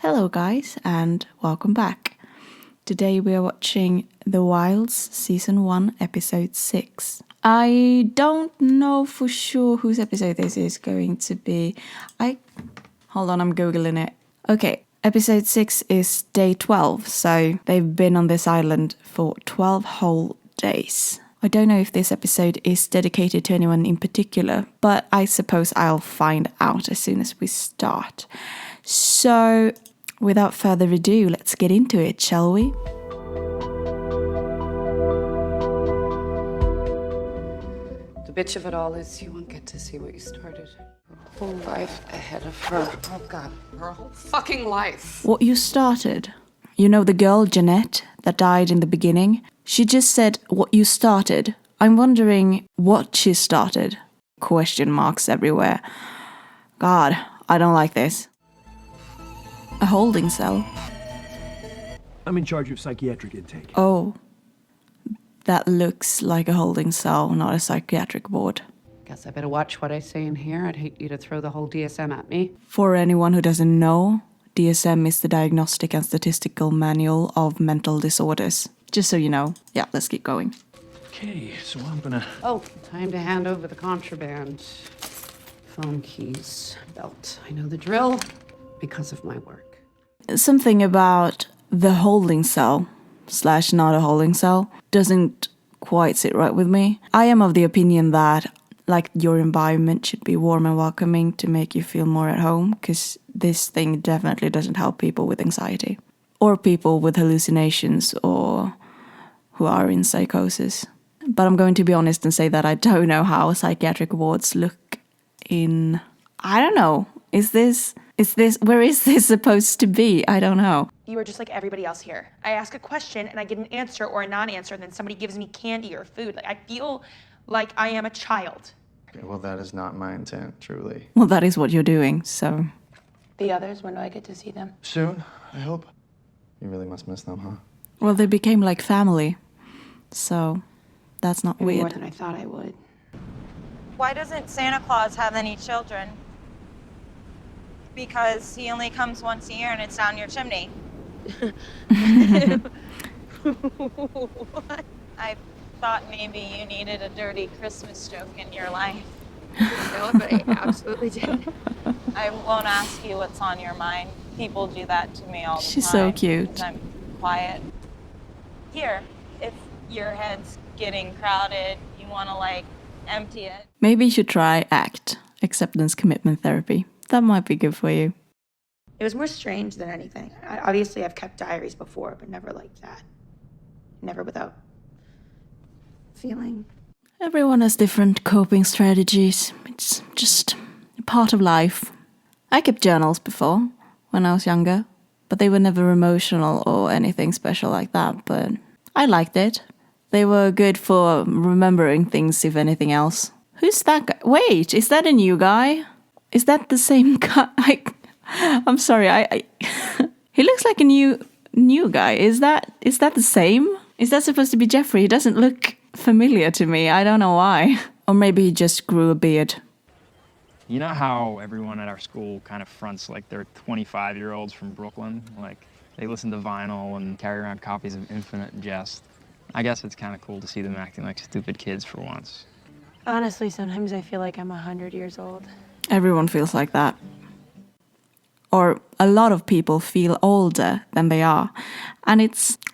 Hello guys and welcome back. Today we are watching The Wilds Season 1 Episode 6. I don't know for sure whose episode this is going to be. Hold on, I'm googling it. Okay, Episode 6 is day 12, so they've been on this island for 12 whole days. I don't know if this episode is dedicated to anyone in particular, but I suppose I'll find out as soon as we start. So, without further ado, let's get into it, shall we? The bitch of it all is you won't get to see what you started. Her whole life ahead of her. Oh God, her whole fucking life. What you started. You know the girl, Jeanette, that died in the beginning? She just said what you started. I'm wondering what she started. Question marks everywhere. God, I don't like this. A holding cell. I'm in charge of psychiatric intake. Oh. That looks like a holding cell, not a psychiatric ward. Guess I better watch what I say in here. I'd hate you to throw the whole DSM at me. For anyone who doesn't know, DSM is the Diagnostic and Statistical Manual of Mental Disorders. Just so you know. Yeah, let's keep going. Okay, so I'm gonna... Oh, time to hand over the contraband. Phone, keys, belt. I know the drill because of my work. Something about the holding cell / not a holding cell doesn't quite sit right with me. I am of the opinion that like your environment should be warm and welcoming to make you feel more at home, because this thing definitely doesn't help people with anxiety or people with hallucinations or who are in psychosis. But I'm going to be honest and say that I don't know how psychiatric wards look in... I don't know. Where is this supposed to be? I don't know. You are just like everybody else here. I ask a question and I get an answer or a non-answer, and then somebody gives me candy or food. Like, I feel like I am a child. Okay, well, that is not my intent, truly. Well, that is what you're doing, so... The others, when do I get to see them? Soon, I hope. You really must miss them, huh? Well, they became like family, so that's not Maybe more weird. than I thought I would. Why doesn't Santa Claus have any children? Because he only comes once a year and it's down your chimney. What? I thought maybe you needed a dirty Christmas joke in your life. No, but I absolutely did. I won't ask you what's on your mind. People do that to me all the time. She's so cute. 'Cause I'm quiet. Here, if your head's getting crowded, you want to like empty it. Maybe you should try ACT, Acceptance Commitment Therapy. That might be good for you. It was more strange than anything. Obviously, I've kept diaries before, but never like that. Never without feeling. Everyone has different coping strategies. It's just a part of life. I kept journals before, when I was younger, but they were never emotional or anything special like that, but I liked it. They were good for remembering things, if anything else. Who's that guy? Wait, is that a new guy? Is that the same guy? I'm sorry, he looks like a new guy. Is that the same? Is that supposed to be Jeffrey? He doesn't look familiar to me. I don't know why. Or maybe he just grew a beard. You know how everyone at our school kind of fronts like they're 25-year-olds from Brooklyn? Like, they listen to vinyl and carry around copies of Infinite Jest. I guess it's kind of cool to see them acting like stupid kids for once. Honestly, sometimes I feel like I'm 100 years old. Everyone feels like that. Or a lot of people feel older than they are. And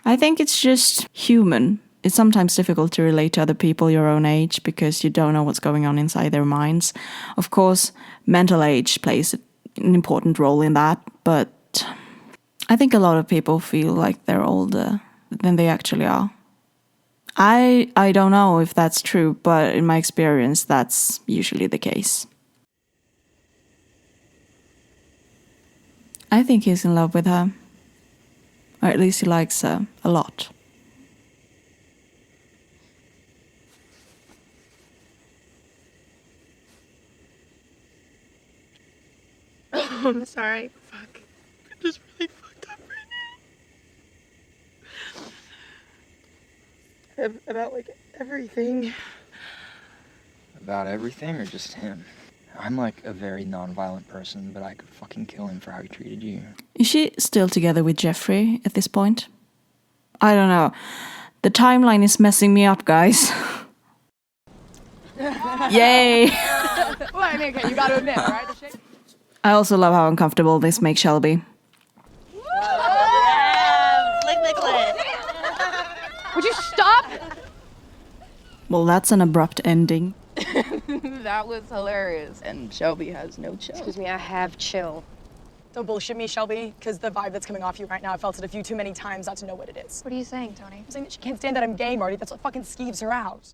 I think it's just human. It's sometimes difficult to relate to other people your own age because you don't know what's going on inside their minds. Of course, mental age plays an important role in that, but I think a lot of people feel like they're older than they actually are. I don't know if that's true, but in my experience, that's usually the case. I think he's in love with her. Or at least he likes her a lot. I'm sorry. Fuck. I'm just really fucked up right now. About like everything. About everything or just him? I'm like a very non-violent person, but I could fucking kill him for how he treated you. Is she still together with Jeffrey at this point? I don't know. The timeline is messing me up, guys. Yay! Well, I mean, okay, you gotta admit, right? I also love how uncomfortable this makes Shelby. Yeah, lick the clit. Would you stop? Well, that's an abrupt ending. That was hilarious. And Shelby has no chill. Excuse me, I have chill. Don't bullshit me, Shelby, because the vibe that's coming off you right now, I felt it a few too many times not to know what it is. What are you saying, Tony? I'm saying that she can't stand that I'm gay, Marty. That's what fucking skeeves her out.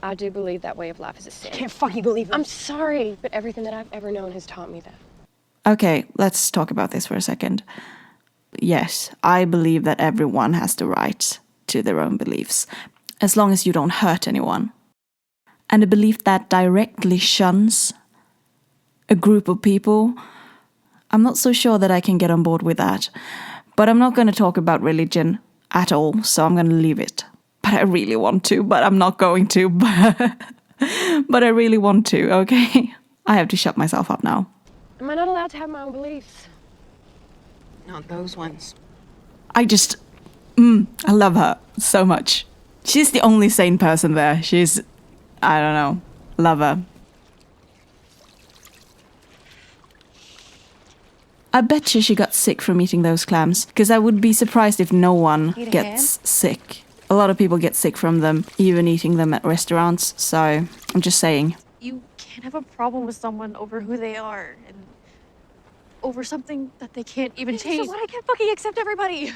I do believe that way of life is a sin. I can't fucking believe it. I'm sorry, but everything that I've ever known has taught me that. Okay, let's talk about this for a second. Yes, I believe that everyone has the right to their own beliefs, as long as you don't hurt anyone. And a belief that directly shuns a group of people, I'm not so sure that I can get on board with that. But I'm not going to talk about religion at all, so I'm going to leave it. But I really want to, but I'm not going to. But I really want to, okay? I have to shut myself up now. Am I not allowed to have my own beliefs? Not those ones. I love her so much. She's the only sane person there. She's, I don't know, love her. I bet you she got sick from eating those clams, because I would be surprised if no one gets sick. A lot of people get sick from them, even eating them at restaurants, so I'm just saying. You can't have a problem with someone over who they are and over something that they can't even change. So what? I can't fucking accept everybody.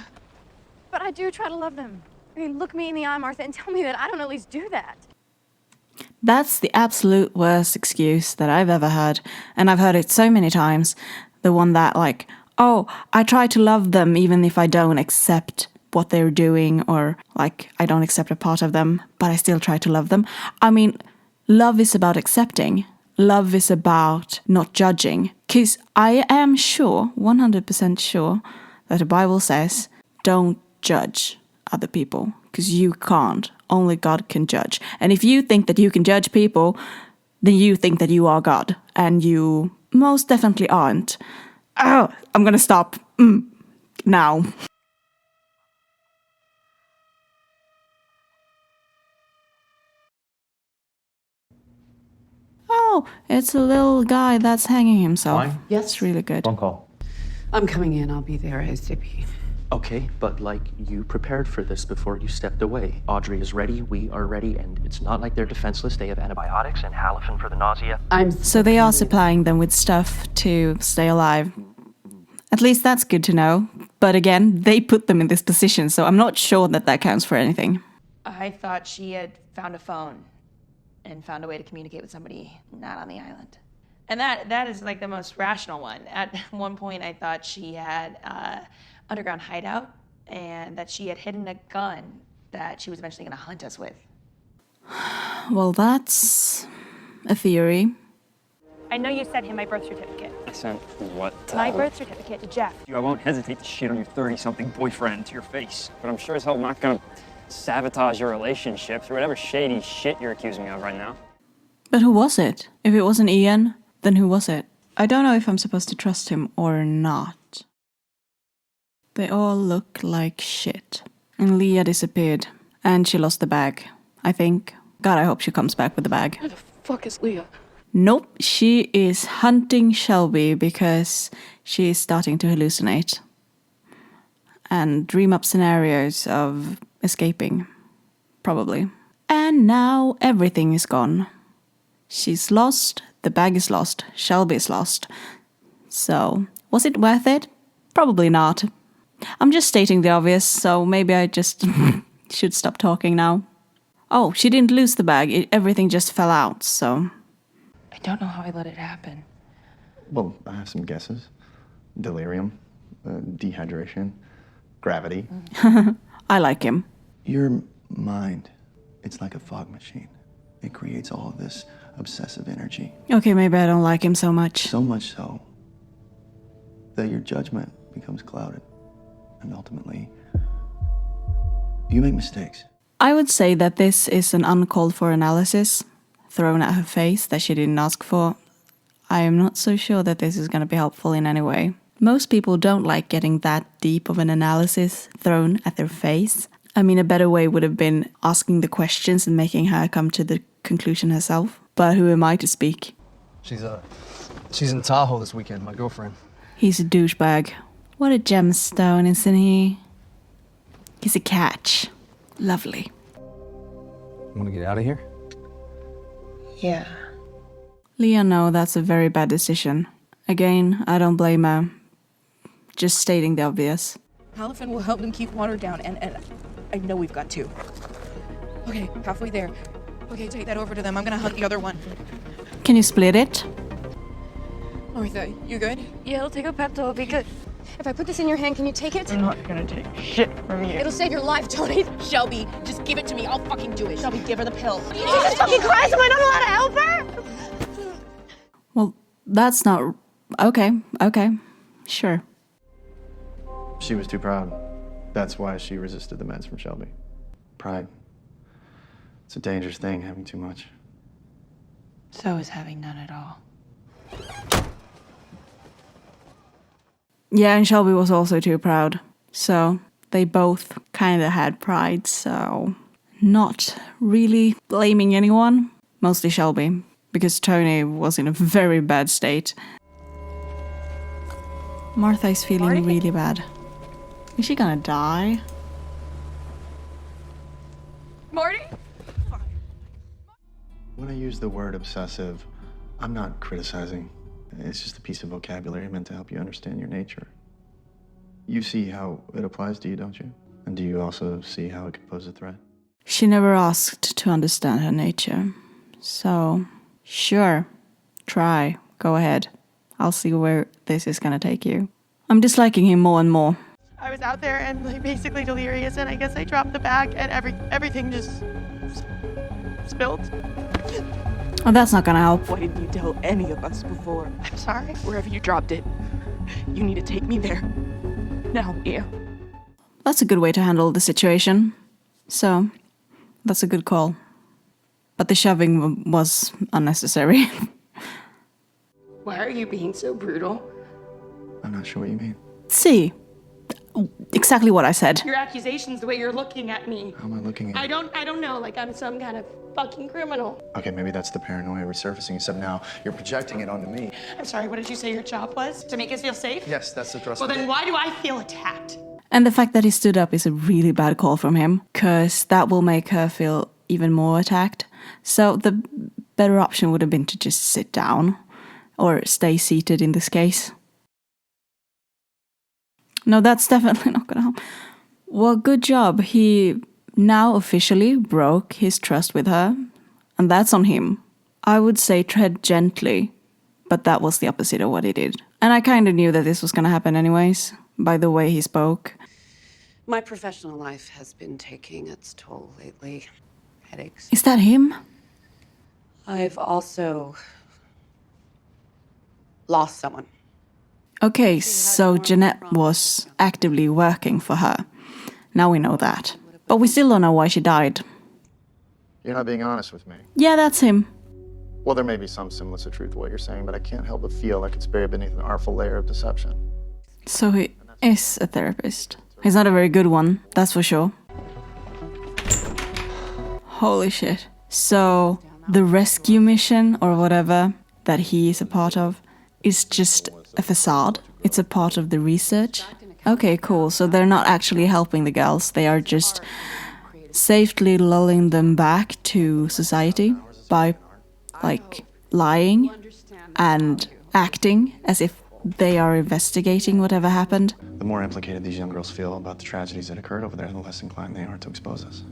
But I do try to love them. I mean, look me in the eye, Martha, and tell me that I don't at least do that. That's the absolute worst excuse that I've ever heard, and I've heard it so many times. The one that like, oh, I try to love them even if I don't accept what they're doing, or like I don't accept a part of them, but I still try to love them. I mean, love is about accepting. Love is about not judging. Because I am sure, 100% sure, that the Bible says, don't judge other people. Because you can't. Only God can judge. And if you think that you can judge people, then you think that you are God. And you most definitely aren't. Oh, I'm gonna stop. Now. Oh, it's a little guy that's hanging himself. Fine. Yes. It's really good. Phone call. I'm coming in. I'll be there ASAP. Okay, but like you prepared for this before you stepped away. Audrey is ready, we are ready, and it's not like they're defenseless. They have antibiotics and Halofen for the nausea. So they are supplying them with stuff to stay alive. At least that's good to know. But again, they put them in this position, so I'm not sure that that counts for anything. I thought she had found a phone and found a way to communicate with somebody not on the island. And that is like the most rational one. At one point, I thought she had underground hideout and that she had hidden a gun that she was eventually going to hunt us with. Well, that's a theory. I know you sent him my birth certificate. I sent what? My birth certificate to Jeff. I won't hesitate to shit on your 30-something boyfriend to your face, but I'm sure as hell not gonna sabotage your relationship through whatever shady shit you're accusing me of right now. But who was it? If it wasn't Ian, then who was it? I don't know if I'm supposed to trust him or not. They all look like shit. And Leah disappeared. And she lost the bag, I think. God, I hope she comes back with the bag. Where the fuck is Leah? Nope, she is hunting Shelby because she is starting to hallucinate. And dream up scenarios of escaping. Probably. And now everything is gone. She's lost, the bag is lost, Shelby is lost. So, was it worth it? Probably not. I'm just stating the obvious, so maybe I just should stop talking now. Oh, she didn't lose the bag, everything just fell out, so... I don't know how I let it happen. Well, I have some guesses. Delirium, dehydration, gravity. I like him. Your mind, it's like a fog machine. It creates all of this obsessive energy. Okay, maybe I don't like him so much. So much so that your judgment becomes clouded. And ultimately, you make mistakes. I would say that this is an uncalled for analysis thrown at her face that she didn't ask for. I am not so sure that this is going to be helpful in any way. Most people don't like getting that deep of an analysis thrown at their face. I mean, a better way would have been asking the questions and making her come to the conclusion herself. But who am I to speak? She's in Tahoe this weekend, my girlfriend. He's a douchebag. What a gemstone, isn't he? He's a catch. Lovely. Want to get out of here? Yeah. Leah, no, that's a very bad decision. Again, I don't blame her. Just stating the obvious. Halifin will help them keep water down, and I know we've got two. Okay, halfway there. Okay, take that over to them. I'm gonna hunt the other one. Can you split it? Martha, you good? Yeah, it'll take a Pepto. It'll be good. If I put this in your hand, can you take it? I'm not gonna take shit from you. It'll save your life, Tony. Shelby, just give it to me. I'll fucking do it. Shelby, give her the pill. Jesus fucking Christ, am I not allowed to help her? Well, that's not... Okay. Sure. She was too proud. That's why she resisted the meds from Shelby. Pride. It's a dangerous thing, having too much. So is having none at all. Yeah, and Shelby was also too proud. So they both kind of had pride, so not really blaming anyone. Mostly Shelby, because Tony was in a very bad state. Martha is feeling really bad. Is she gonna die? Marty? When I use the word obsessive, I'm not criticizing. It's just a piece of vocabulary meant to help you understand your nature. You see how it applies to you, don't you? And do you also see how it could pose a threat? She never asked to understand her nature. So, sure, try, go ahead. I'll see where this is gonna take you. I'm disliking him more and more. I was out there and like basically delirious, and I guess I dropped the bag, and everything just spilled. Oh, that's not gonna help. Why didn't you tell any of us before? I'm sorry. Wherever you dropped it, you need to take me there. Now, Mia. That's a good way to handle the situation. So, that's a good call. But the shoving was unnecessary. Why are you being so brutal? I'm not sure what you mean. See, exactly what I said. Your accusations, the way you're looking at me. How am I looking at you? I don't know, like I'm some kind of fucking criminal. Okay, maybe that's the paranoia resurfacing, except now you're projecting it onto me. I'm sorry, what did you say your job was? To make us feel safe? Yes, that's the thrust Well, of then it. why do I feel attacked? And the fact that he stood up is a really bad call from him, because that will make her feel even more attacked. So the better option would have been to just sit down, or stay seated in this case. No, that's definitely not gonna help. Well, good job. He now officially broke his trust with her, and that's on him. I would say tread gently, but that was the opposite of what he did. And I kind of knew that this was gonna happen anyways, by the way he spoke. My professional life has been taking its toll lately. Headaches. Is that him? I've also lost someone. Okay, so Jeanette was actively working for her. Now we know that. But we still don't know why she died. You're not being honest with me. Yeah, that's him. Well, there may be some semblance of truth to what you're saying, but I can't help but feel like it's buried beneath an artful layer of deception. So he is a therapist. He's not a very good one, that's for sure. Holy shit. So the rescue mission or whatever that he is a part of is just a facade. It's a part of the research. Okay, cool. So they're not actually helping the girls. They are just safely lulling them back to society by, like, lying and acting as if they are investigating whatever happened. The more implicated these young girls feel about the tragedies that occurred over there, the less inclined they are to expose us.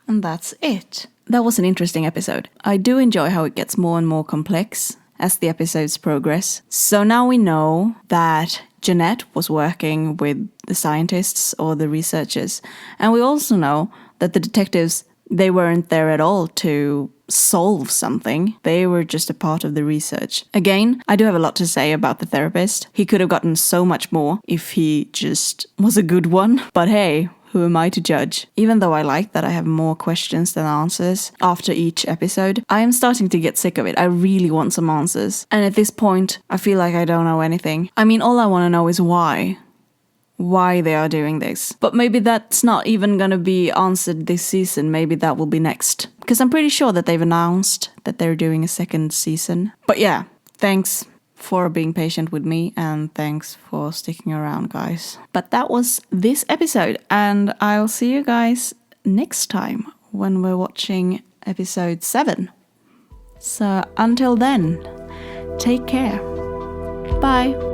And that's it. That was an interesting episode. I do enjoy how it gets more and more complex as the episodes progress. So now we know that Jeanette was working with the scientists or the researchers. And we also know that the detectives, they weren't there at all to solve something. They were just a part of the research. Again, I do have a lot to say about the therapist. He could have gotten so much more if he just was a good one. But hey, who am I to judge? Even though I like that I have more questions than answers after each episode, I am starting to get sick of it. I really want some answers. And at this point, I feel like I don't know anything. I mean, all I want to know is why. Why they are doing this. But maybe that's not even gonna be answered this season. Maybe that will be next. Because I'm pretty sure that they've announced that they're doing a second season. But yeah, thanks for being patient with me, and thanks for sticking around, guys. But that was this episode, and I'll see you guys next time when we're watching episode 7. So until then, take care. Bye.